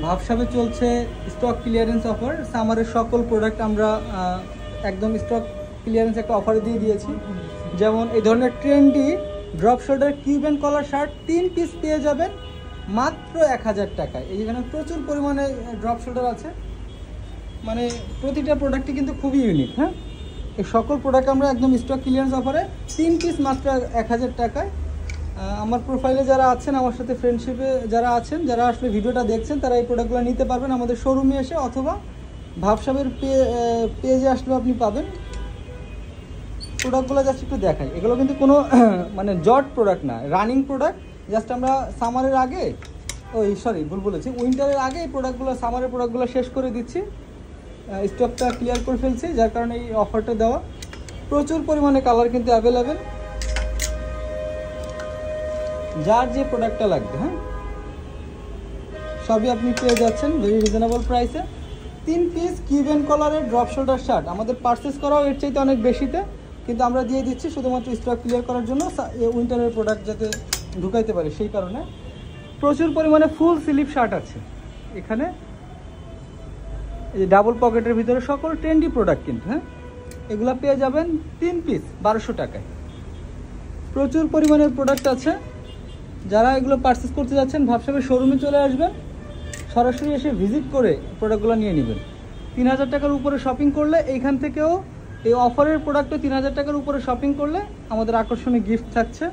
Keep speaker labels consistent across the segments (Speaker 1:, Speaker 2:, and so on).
Speaker 1: ভাবসাবে চলছে stock clearance offer. সামারের সকল product আমরা একদম স্টক ক্লিয়ারেন্স একটা অফারে দিয়ে দিয়েছি। যেমন এই ধরনের trendy drop shoulder cube and collar shirt 3 piece পেয়ে যাবেন মাত্র 1000 টাকায়। এইখানে প্রচুর পরিমাণে ড্রপ শোল্ডার আছে, মানে প্রতিটা প্রোডাক্টই কিন্তু খুবই ইউনিক। হ্যাঁ, এই সকল প্রোডাক্ট আমরা একদম স্টক ক্লিয়ারেন্স অফারে 3 পিস মাত্র 1000 টাকায়। আমার প্রোফাইলে যারা আছেন, আমার সাথে ফ্রেন্ডশিপে যারা আছেন, যারা আসলে ভিডিওটা দেখছেন, তারা এই প্রোডাক্টগুলো নিতে পারবেন আমাদের শোরুমে এসে, অথবা ভাবসাবের পেজে আসলে আপনি পাবেন। প্রোডাক্টগুলো জাস্ট একটু দেখাই। এগুলো কিন্তু কোনো মানে জট প্রোডাক্ট না, রানিং প্রোডাক্ট। জাস্ট আমরা সামারের আগে ভুল বলেছি, উইন্টারের আগে এই প্রোডাক্টগুলো, সামারের প্রোডাক্টগুলো শেষ করে দিচ্ছি, স্টকটা ক্লিয়ার করে ফেলছি, যার কারণে এই অফারটা দেওয়া। প্রচুর পরিমাণে কালার কিন্তু অ্যাভেলেবেল, যার যে প্রোডাক্টটা লাগবে হ্যাঁ সবই আপনি পেয়ে যাচ্ছেন ভেরি রিজনেবল প্রাইসে। 3 পিস কিউব অ্যান্ড কলারের ড্রপ শোল্ডার শার্ট আমাদের পারচেস করাও এর চাইতে অনেক বেশিতে, কিন্তু আমরা দিয়ে দিচ্ছি শুধুমাত্র স্টক ক্লিয়ার করার জন্য, উইন্টারের প্রোডাক্ট যাতে ঢুকাইতে পারে সেই কারণে। প্রচুর পরিমাণে ফুল স্লিভ শার্ট আছে এখানে, এই যে ডাবল পকেটের ভিতরে সকল ট্রেন্ডি প্রোডাক্ট কিন্তু। হ্যাঁ, এগুলো পেয়ে যাবেন 3 পিস 1200 টাকায়। প্রচুর পরিমাণের প্রোডাক্ট আছে। যারা এগুলো পারচেস করতে যাচ্ছেন, ভাবসাবের শোরুমে চলে আসবেন, সরাসরি এসে ভিজিট করে প্রোডাক্টগুলো নিয়ে নেবেন। 3000 টাকার উপরে শপিং করলে এইখান থেকেও, এই অফারের প্রোডাক্টও 3000 টাকার উপরে শপিং করলে আমাদের আকর্ষণীয় গিফট থাকছে।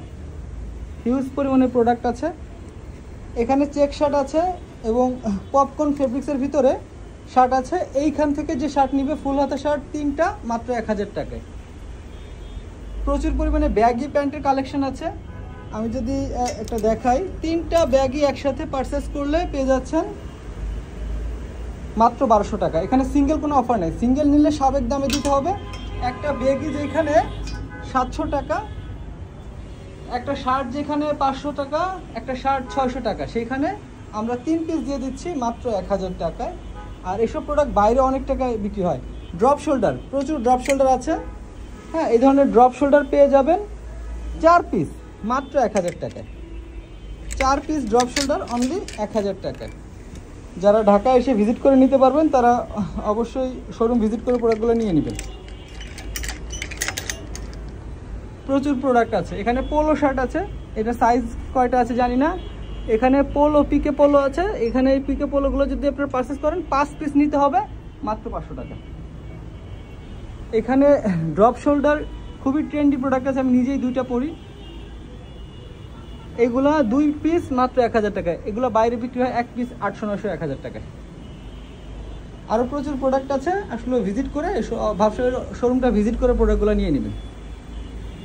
Speaker 1: হিউজ পরিমাণে প্রোডাক্ট আছে এখানে। চেক শার্ট আছে এবং পপকর্ন ফেব্রিক্সের ভিতরে শার্ট আছে। এইখান থেকে যে শার্ট নিবে ফুল হাতা শার্ট 3টা মাত্র 1000 টাকায়। প্রচুর পরিমাণে ব্যাগি প্যান্টের কালেকশন আছে। আমি যদি একটা দেখাই, 3টা ব্যাগই একসাথে পারচেস করলে পেয়ে যাচ্ছেন মাত্র 1200 টাকা। এখানে সিঙ্গেল কোনো অফার নেই, সিঙ্গেল নিলে সাবেক দামে দিতে হবে। একটা ব্যাগই যেখানে 700 টাকা, একটা শার্ট যেখানে 500 টাকা, একটা শার্ট 600 টাকা, সেইখানে আমরা 3 পিস দিয়ে দিচ্ছি মাত্র 1000 টাকায়। আর এসব প্রোডাক্ট বাইরে অনেক টাকায় বিক্রি হয়। ড্রপ শোল্ডার, প্রচুর ড্রপ শোল্ডার আছে। হ্যাঁ, এই ধরনের ড্রপ শোল্ডার পেয়ে যাবেন 4 পিস মাত্র 1000 টাকায়। 4 পিস ড্রপ শোল্ডার অনলি 1000 টাকায়। যারা ঢাকায় এসে ভিজিট করে নিতে পারবেন, তারা অবশ্যই শোরুম ভিজিট করে প্রোডাক্টগুলো নিয়ে নেবেন। প্রচুর প্রোডাক্ট আছে এখানে। পোলো শার্ট আছে, এটা সাইজ কয়টা আছে জানি না। এখানে পোলো, পিকে পোলো আছে। এখানে এই পিকে পোলোগুলো যদি আপনারা পারচেস করেন 5 পিস নিতে হবে মাত্র 500 টাকা। এখানে ড্রপ শোল্ডার খুবই ট্রেন্ডি প্রোডাক্ট আছে, আমি নিজেই 2টা পরি। এগুলা 2 পিস মাত্র 1000 টাকায়। এগুলো বাইরে বিক্রি হয় 1 পিস 800-900, 1000 টাকায়। আরও প্রচুর প্রোডাক্ট আছে, আসলে ভিজিট করে ভাবসাবের শোরুমটা ভিজিট করে প্রোডাক্টগুলো নিয়ে নেবেন।